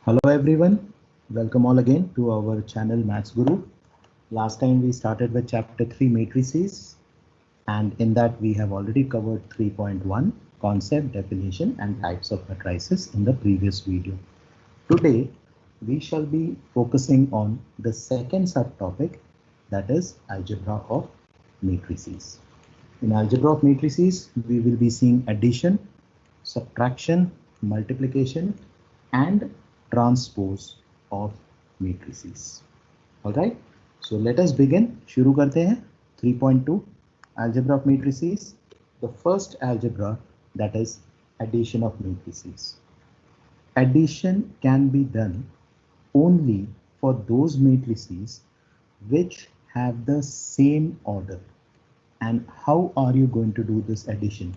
Hello everyone, welcome all again to our channel Maths Guru. Last time we started with chapter 3 matrices, and in that we have already covered 3.1 concept, definition and types of matrices in the previous video. Today we shall be focusing on the second subtopic, that is algebra of matrices. In algebra of matrices we will be seeing addition, subtraction, multiplication and transpose of matrices. All right, so let us begin. शुरू करते हैं 3.2 algebra of matrices. The first algebra, that is addition of matrices. Addition can be done only for those matrices which have the same order. And how are you going to do this addition?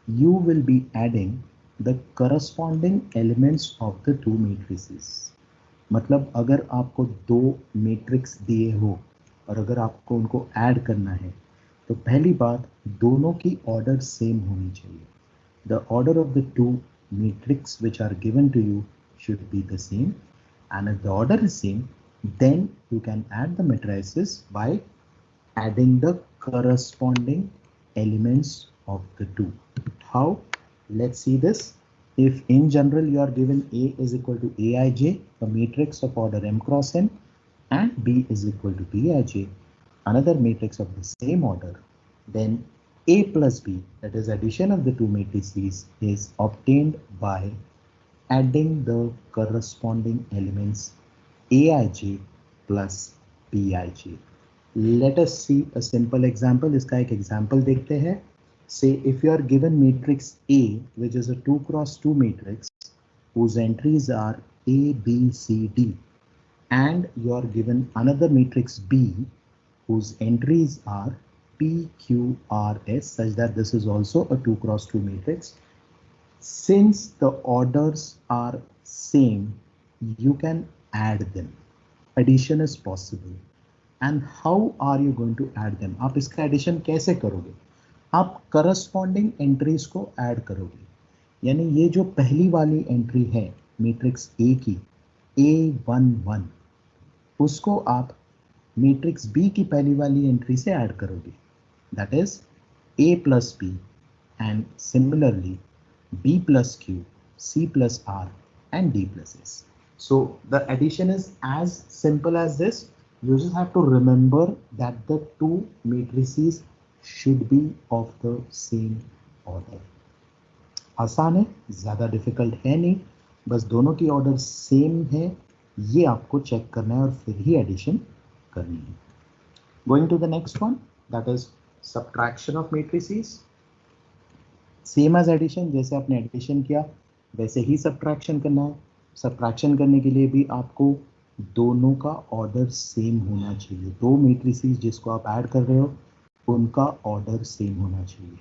You will be adding the corresponding elements of the two matrices. मतलब अगर आपको दो matrix दिए हो और अगर आपको उनको ऐड करना है तो पहली बात, दोनों की ऑर्डर सेम होनी चाहिए. The order of the two matrices which are given to you should be the same, and if the order is same, then you can add the matrices by adding the corresponding elements of the two. How? Let's see this. If in general you are given A is equal to Aij, a matrix of order m cross n, and B is equal to Bij, another matrix of the same order, then A plus B, that is addition of the two matrices, is obtained by adding the corresponding elements Aij plus Bij. Let us see a simple example. इसका एक example देखते हैं. Say if you are given matrix A, which is a 2 cross 2 matrix whose entries are A, B, C, D, and you are given another matrix B whose entries are P, Q, R, S, such that this is also a 2 cross 2 matrix. Since the orders are same, you can add them. Addition is possible. And how are you going to add them? आप इसका addition कैसे करोगे? आप corresponding entries को add करोगे. यानी ये जो पहली वाली एंट्री है मैट्रिक्स ए की A11, उसको आप मैट्रिक्स बी की पहली वाली एंट्री से ऐड करोगे. That is A plus B, and similarly B plus Q, C plus R and D plus S. So the addition is as simple as this. You just have to remember that the two matrices should be of the same order. आसान है, ज़्यादा difficult है नहीं, बस दोनों की order same है, ये आपको चेक करना है और फिर ही एडिशन करनी है. Going to the next one, that is subtraction of matrices. Same as addition, जैसे आपने एडिशन किया वैसे ही सब्ट्रैक्शन करना है. सब्ट्रैक्शन करने के लिए भी आपको दोनों का ऑर्डर सेम होना चाहिए. दो मैट्रिसेस जिसको आप ऐड कर रहे हो उनका ऑर्डर सेम होना चाहिए.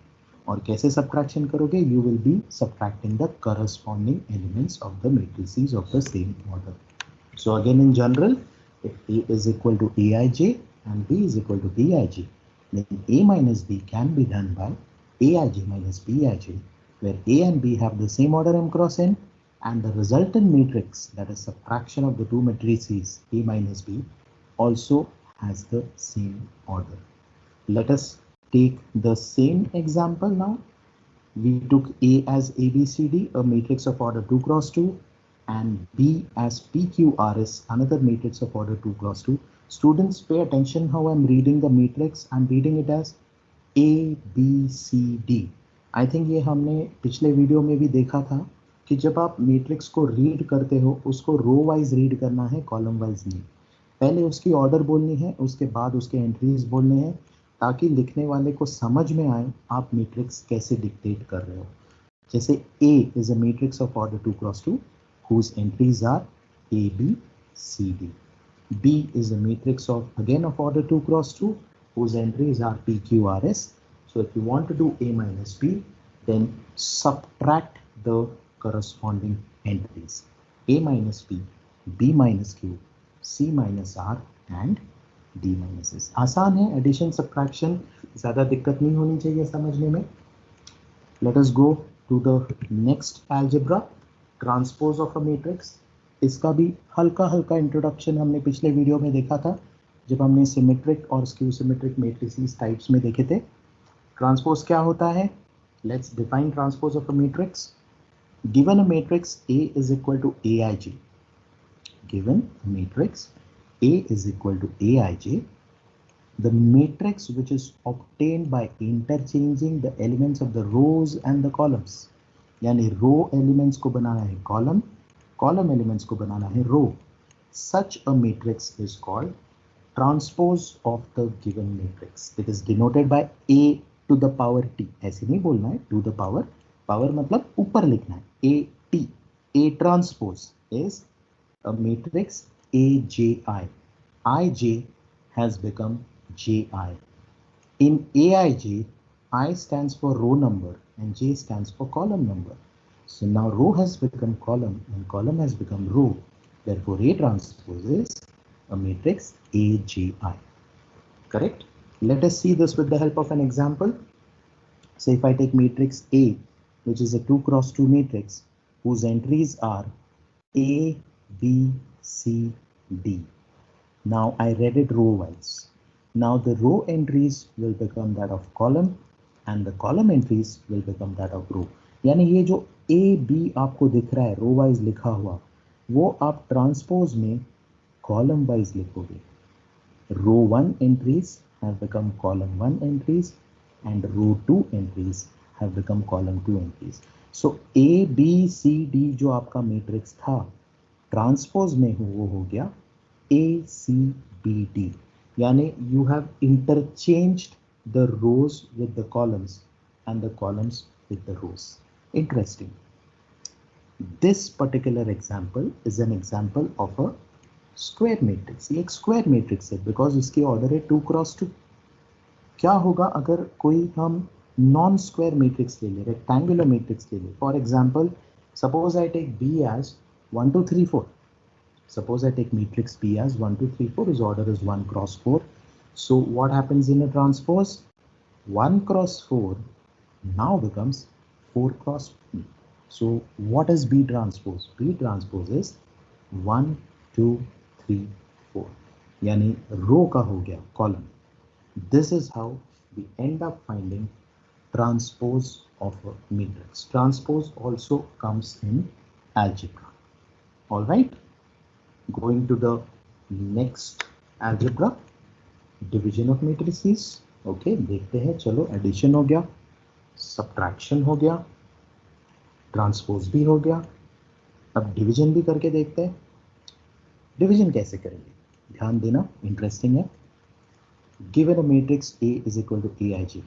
और कैसे सब्ट्रैक्शन करोगे? You will be subtracting the corresponding elements of the matrices of the same order. So again in general, if A is equal to Aij and B is equal to Bij, then A minus B can be done by Aij minus Bij, where A and B have the same order m cross n, and the resultant matrix, that is subtraction of the two matrices A minus B, also has the same order. Let us take the same example now. We took A as ABCD, a matrix of order 2 cross 2, and B as PQRS, another matrix of order 2 cross 2. Students, pay attention how I'm reading the matrix. I'm reading it as A, B, C, D. I think ये हमने पिछले video में भी देखा था कि जब आप मैट्रिक्स को रीड करते हो उसको रो वाइज रीड करना है, कॉलम वाइज नहीं. पहले उसकी ऑर्डर बोलनी है, उसके बाद उसके एंट्रीज बोलने हैं, ताकि लिखने वाले को समझ में आए आप मैट्रिक्स कैसे डिक्टेट कर रहे हो. जैसे A is a matrix of order 2 cross 2 whose entries are A, B, C, D. B is a matrix of again of order 2 cross 2 whose entries are P, Q, R, S. So if you want to do A minus B, then subtract the corresponding entries A minus B, B minus Q, C minus R and D minus S. आसान है addition subtraction, ज़्यादा दिक्कत नहीं होनी चाहिए समझने में. Let us go to the next algebra, transpose of a matrix. इसका भी हल्का हल्का इंट्रोडक्शन हमने पिछले वीडियो में देखा था जब हमने सिमेट्रिक और स्क्यू सिमेट्रिक मैट्रिसेस टाइप्स में देखे थे। ट्रांसपोज क्या होता है? Let's define transpose of a matrix. Given a matrix A is equal to Aij, given a matrix A is equal to Aij, the matrix which is obtained by interchanging the elements of the rows and the columns, यानी रो elements को बनाना है column, column elements को बनाना है रो, such a matrix is called transpose of the given matrix. It is denoted by A to the power t. ऐसे नहीं बोलना है to the power, power मतलब ऊपर लिखना है A t. A transpose is a matrix Aj. Ij has become Ji. In Aij, I stands for row number and J stands for column number. So now row has become column and column has become row. Therefore, A transpose is a matrix Aji. Correct? Let us see this with the help of an example. So if I take matrix A, which is a 2 cross 2 matrix, whose entries are A, B, C, D. Now I read it row wise. Now the row entries will become that of column and the column entries will become that of row. यानी ये जो A, B आपको दिख रहा है row wise लिखा हुआ, वो आप ट्रांसपोज में कॉलम वाइज लिखोगे. Row 1 entries have become column 1 entries and row 2 entries have become column 2 entries. So A, B, C, D जो आपका मैट्रिक्स था ट्रांसपोज में वो हो गया A, C, B, D. यानी you have interchanged the rows with the columns and the columns with the rows. Interesting. This particular example is an example of a square matrix. ये एक square matrix है because इसकी order है 2 cross 2. क्या होगा अगर कोई हम नॉन स्क्वायर मैट्रिक्स ले ले, रेक्टेंगुलर मैट्रिक्स ले ले? For example, suppose I take B as 1 2 3 4. Suppose I take matrix B as 1 2 3 4. His order is 1 cross 4. So what happens in a transpose? 1 cross 4 now becomes 4 cross 3. So what is B transpose? B transpose is 1 2 3 4. यानी रो का हो गया column. This is how we end up finding transpose of a matrix. Transpose also comes in algebra. All right. Going to the next algebra, division of matrices. Okay, देखते हैं. चलो, addition हो गया, subtraction हो गया, transpose भी हो गया. अब division भी करके देखते हैं. डिवीजन कैसे करेंगे? ध्यान देना, इंटरेस्टिंग है. Given a matrix A is equal to Aij,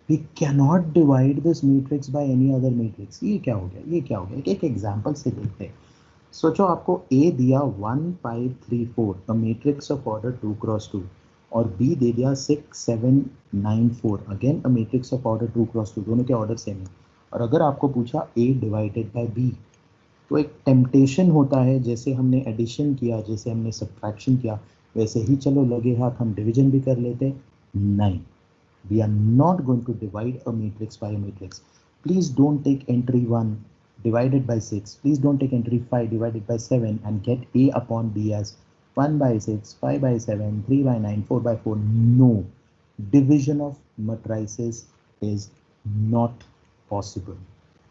we cannot divide this matrix by any other matrix. ये क्या हो गया? ये क्या हो गया? एक एग्जांपल से देखते हैं. सोचो आपको A दिया 1 5 3 4, a matrix of order 2 cross 2, और B दे दिया 6 7 9 4, again a matrix of order 2 cross 2. दोनों के ऑर्डर सेम है. और अगर आपको पूछा A डिवाइडेड बाय B, तो एक टेम्पटेशन होता है, जैसे हमने एडिशन किया, जैसे हमने सब्ट्रैक्शन किया, वैसे ही चलो लगे हाथ हम डिवीजन भी कर लेते. नहीं, we are not going to divide a matrix by a matrix. Please don't take entry 1 divided by 6. Please don't take entry 5 divided by 7 and get A upon B as 1 by 6, 5 by 7, 3 by 9, 4 by 4. No, division of matrices is not possible.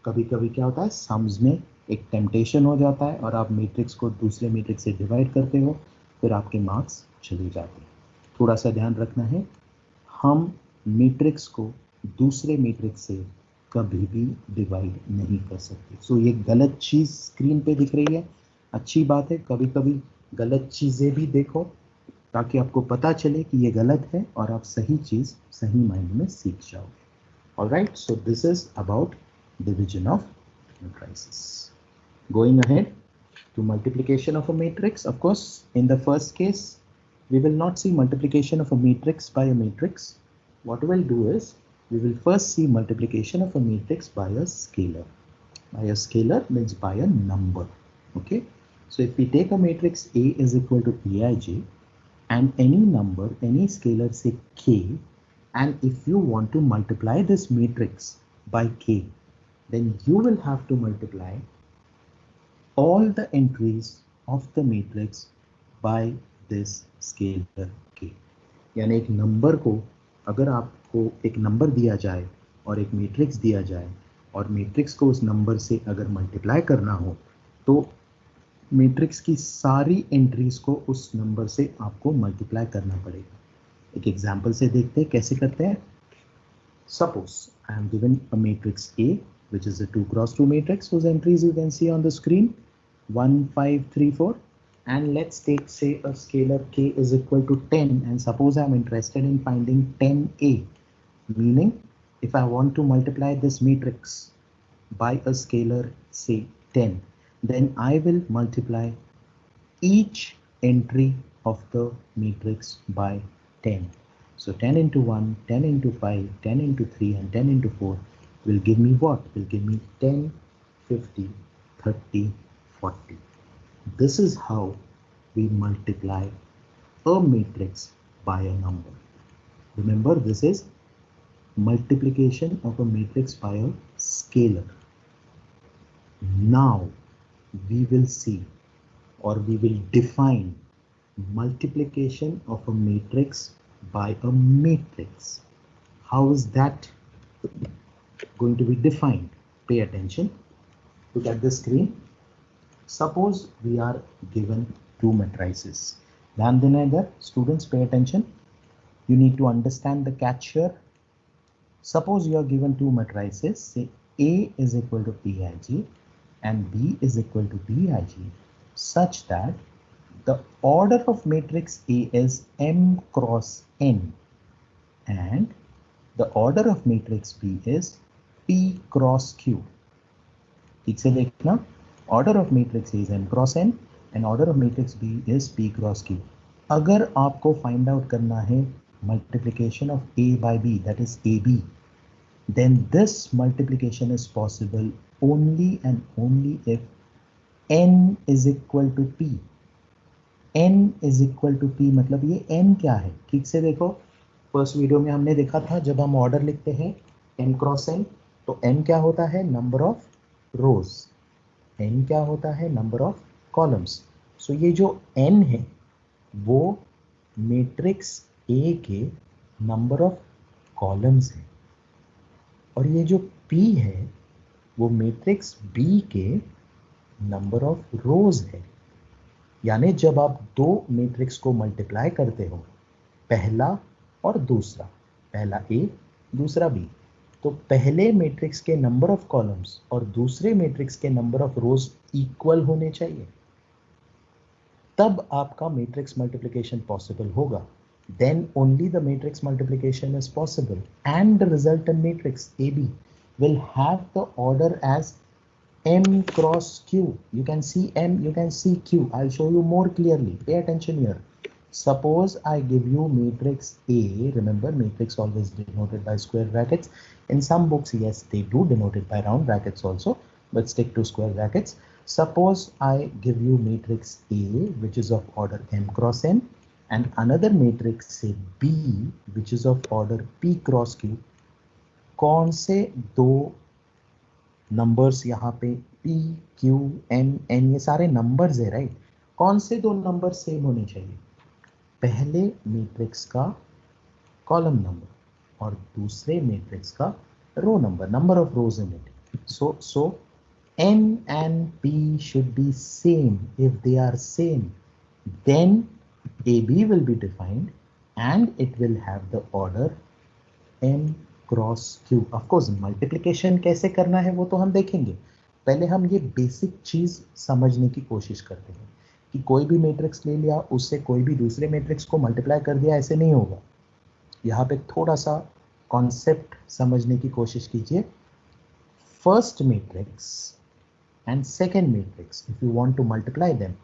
कभी कभी क्या होता है, sums में एक temptation हो जाता है और आप मैट्रिक्स को दूसरे मैट्रिक्स से डिवाइड करते हो, फिर आपके मार्क्स चले जाते हैं. थोड़ा सा ध्यान रखना है, हम मैट्रिक्स को दूसरे मैट्रिक्स से कभी भी डिवाइड नहीं कर सकते. सो ये गलत चीज़ स्क्रीन पे दिख रही है. अच्छी बात है, कभी कभी गलत चीज़ें भी देखो ताकि आपको पता चले कि ये गलत है और आप सही चीज़ सही मायने में सीख जाओगे. Alright, so this is about division of matrices. Going ahead to multiplication of a matrix. Of course, in the first case, we will not see multiplication of a matrix by a matrix. What we will do is, we will first see multiplication of a matrix by a scalar. By a scalar means by a number. Okay. So if we take a matrix A is equal to Aij and any number, any scalar, say k, and if you want to multiply this matrix by k, then you will have to multiply all the entries of the matrix by this scalar k. यानी एक number को, अगर आपको एक number दिया जाए और एक मैट्रिक्स दिया जाए और मैट्रिक्स को उस नंबर से अगर मल्टीप्लाई करना हो तो मैट्रिक्स की सारी एंट्रीज को उस नंबर से आपको मल्टीप्लाई करना पड़ेगा। एक एग्जांपल से देखते हैं कैसे करते हैं। Suppose I am given a matrix A, which is a 2 cross 2 matrix whose entries you can see on the screen 1 5 3 4, and let's take say a scalar k is equal to 10, and suppose I am interested in finding 10A, meaning if I want to multiply this matrix by a scalar say 10, then I will multiply each entry of the matrix by 10. So 10 into 1, 10 into 5, 10 into 3, and 10 into 4 will give me what? Will give me 10, 50, 30, 40. This is how we multiply a matrix by a number. Remember, this is multiplication of a matrix by a scalar. Now we will see, or we will define, multiplication of a matrix by a matrix. How is that going to be defined? Pay attention. Look at the screen. Suppose we are given two matrices. Dhyan dena idhar. Students, pay attention. You need to understand the catch here. Suppose you are given two matrices. Say A is equal to AIG and B is equal to BIG, such that the order of matrix A is M cross N and the order of matrix B is P cross Q. ठीक से देखना, order of matrix A is M cross N and order of matrix B is P cross Q. अगर आपको find out करना है multiplication of A by B, that is AB, then this multiplication is possible only and only if N is equal to P. N is equal to P मतलब ये N क्या है? ठीक से देखो, फर्स्ट वीडियो में हमने देखा था जब हम ऑर्डर लिखते हैं M क्रॉस N, तो N क्या होता है? Number of rose. N क्या होता है? Number of columns. सो ये जो N है वो मैट्रिक्स A के नंबर ऑफ कॉलम्स है और ये जो P है वो मैट्रिक्स B के नंबर ऑफ रोज है। यानी जब आप दो मैट्रिक्स को मल्टीप्लाई करते हो, पहला और दूसरा, पहला A दूसरा B, तो पहले मैट्रिक्स के नंबर ऑफ कॉलम्स और दूसरे मैट्रिक्स के नंबर ऑफ रोज इक्वल होने चाहिए, तब आपका मैट्रिक्स मल्टीप्लिकेशन पॉसिबल होगा। Then only the matrix multiplication is possible and the resultant matrix AB will have the order as M cross Q. You can see M, you can see Q. I'll show you more clearly. Pay attention here. Suppose I give you matrix A. Remember, matrix always denoted by square brackets. In some books, yes, they do denote it by round brackets also, but stick to square brackets. Suppose I give you matrix A, which is of order M cross N, and another matrix say B, which is of order P cross Q. कौन से दो numbers यहाँ पे P, Q, M, N ये सारे numbers है, right? कौन से दो नंबर सेम होने चाहिए? पहले मैट्रिक्स का कॉलम नंबर और दूसरे मैट्रिक्स का row number, number of rows in it. So N and P should be same. If they are same, then AB will be defined and it will have the order M cross Q. Of course multiplication कैसे करना है वो तो हम देखेंगे, पहले हम ये बेसिक चीज समझने की कोशिश करते हैं कि कोई भी मैट्रिक्स ले लिया उससे कोई भी दूसरे मैट्रिक्स को मल्टीप्लाई कर दिया, ऐसे नहीं होगा। यहाँ पे थोड़ा सा कॉन्सेप्ट समझने की कोशिश कीजिए। First matrix and second matrix, if you want to multiply them,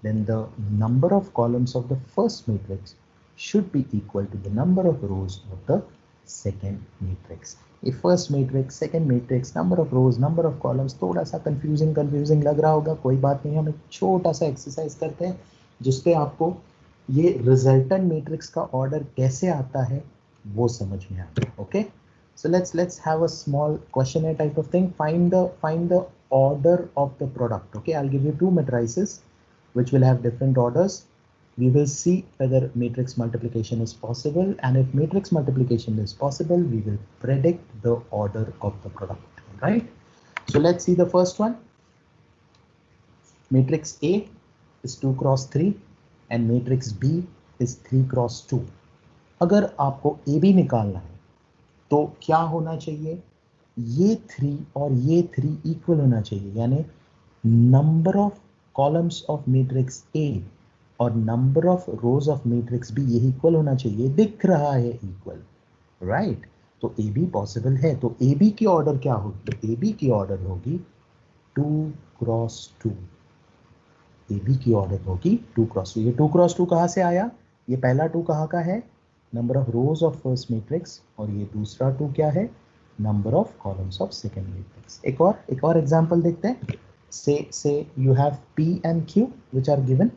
then the number of columns of the first matrix should be equal to the number of rows of the second matrix. If first matrix, second matrix, number of rows, number of columns, थोड़ा सा confusing लग रहा होगा, कोई बात नहीं, हम एक छोटा सा एक्सरसाइज करते हैं जिसपे आपको ये रिजल्टेंट मैट्रिक्स का ऑर्डर कैसे आता है वो समझ में आता है। Okay, so let's have a small questionnaire type of thing. Find the order of the product. Okay, I'll give you two matrices which will have different orders. We will see whether matrix multiplication is possible, and if matrix multiplication is possible, we will predict the order of the product. Right? So let's see the first one. Matrix A is 2 cross 3 and matrix B is 3 cross 2. अगर आपको AB निकालना है तो क्या होना चाहिए, ये 3 और ये 3 इक्वल होना चाहिए, यानी number of columns of matrix A और number of rose of matrix B ये इक्वल होना चाहिए, दिख रहा है इक्वल, राइट? तो AB पॉसिबल है, तो AB की ऑर्डर क्या होगी, AB की ऑर्डर होगी 2 क्रॉस 2, AB की ऑर्डर होगी 2 क्रॉस 2। ये 2 क्रॉस 2 कहाँ से आया, ये पहला 2 कहाँ का है, number of rose of first matrix, और ये दूसरा 2 क्या है, number of columns of second matrix. एक और एग्जांपल देखते हैं। से you have P and Q which are given.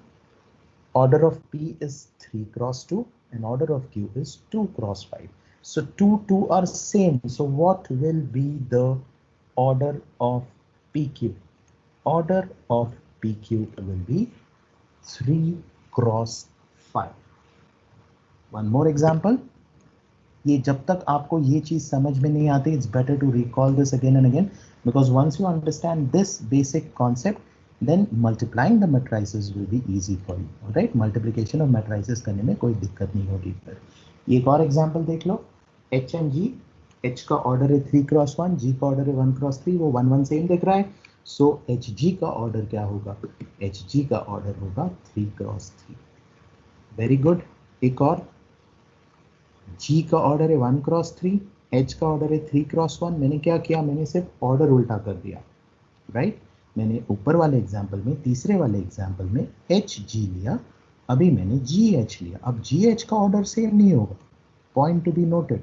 Order of P is 3 cross 2 and order of Q is 2 cross 5. So 2 are same. So what will be the order of PQ? Order of PQ will be 3 cross 5. One more example. ये जब तक आपको ये चीज समझ में नहीं आती, it's better to recall this again and again, because once you understand this basic concept, then multiplying the matrices will be easy for you. All right, multiplication of matrices करने में कोई दिक्कत नहीं होगी। फिर ये एक और एग्जांपल देख लो, H and G, H का ऑर्डर है 3 क्रॉस 1, G का ऑर्डर है 1 क्रॉस 3, वो 1 1 सेम दिख रहा है, सो HG का ऑर्डर क्या होगा, HG का ऑर्डर होगा 3 क्रॉस 3। Very good. एक और, G का ऑर्डर है 1 क्रॉस 3, H का ऑर्डर है 3 क्रॉस 1। मैंने क्या किया, मैंने सिर्फ ऑर्डर उल्टा कर दिया, राइट? मैंने ऊपर वाले एग्जाम्पल में, तीसरे वाले एग्जाम्पल में HG लिया, अभी मैंने GH लिया। अब GH का ऑर्डर सेम नहीं होगा, point to be noted.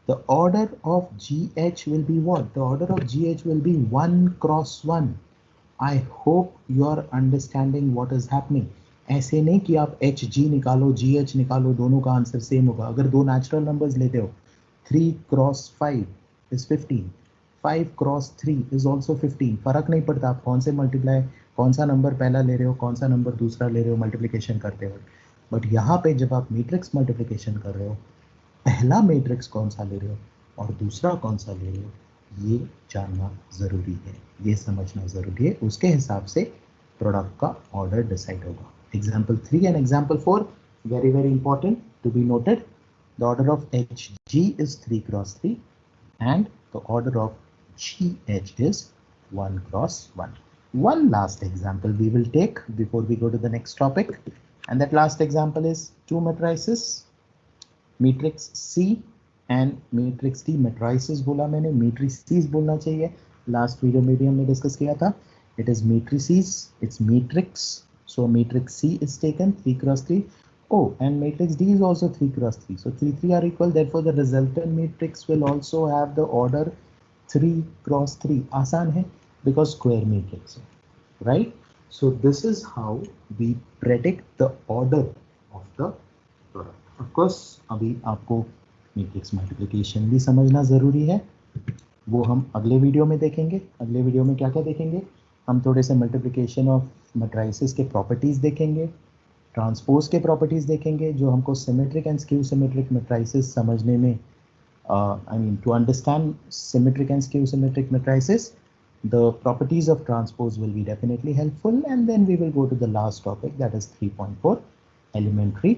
The order of GH will be what? The order of GH will be 1 cross 1. I hope you are understanding what is happening. ऐसे नहीं कि आप HG निकालो GH निकालो, दोनों का आंसर सेम होगा। अगर दो नेचुरल नंबर्स लेते हो, 3 cross 5 is 15, 5 cross 3 is also 15, फर्क नहीं पड़ता आप कौन से मल्टीप्लाई, कौन सा नंबर पहला ले रहे हो, कौन सा नंबर दूसरा ले रहे हो मल्टीप्लिकेशन करते हो। बट यहाँ पे जब आप मैट्रिक्स मल्टीप्लिकेशन कर रहे हो, पहला मैट्रिक्स कौन सा ले रहे हो और दूसरा कौन सा ले रहे हो, ये जानना ज़रूरी है, ये समझना ज़रूरी है, उसके हिसाब से प्रोडक्ट का ऑर्डर डिसाइड होगा। Example 3 and example 4, very important to be noted. The order of HG is 3 cross 3 and the order of GH is 1 cross 1. One last example we will take before we go to the next topic, and that last example is two matrices, matrix C and matrix D. matrices बोला मैंने, matrices बोलना चाहिए, last video में भी हमने discuss किया था। It is matrices, it's matrix. So matrix C is taken 3 cross 3. Oh, and matrix D is also 3 cross 3. So 3 are equal. Therefore, the resultant matrix will also have the order 3 cross 3. आसान है because square matrix है, right? So this is how we predict the order of the product. Of course, अभी आपको matrix multiplication भी समझना जरूरी है, वो हम अगले वीडियो में देखेंगे। अगले वीडियो में क्या क्या देखेंगे, हम थोड़े से मल्टीप्लिकेशन ऑफ मैट्रिसेस के प्रॉपर्टीज़ देखेंगे, ट्रांसपोज के प्रॉपर्टीज़ देखेंगे, जो हमको symmetric and skew symmetric matrices समझने में, I mean to understand symmetric and skew symmetric matrices, the properties of transpose will be definitely helpful, and then we will go to the last topic, that is 3.4 elementary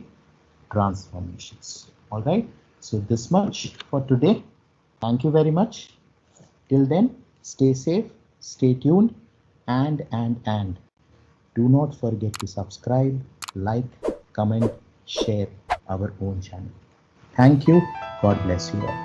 transformations. Alright, so this much for today, thank you very much, till then stay safe, stay tuned, and do not forget to subscribe, like, comment, share our own channel. Thank you. God bless you all.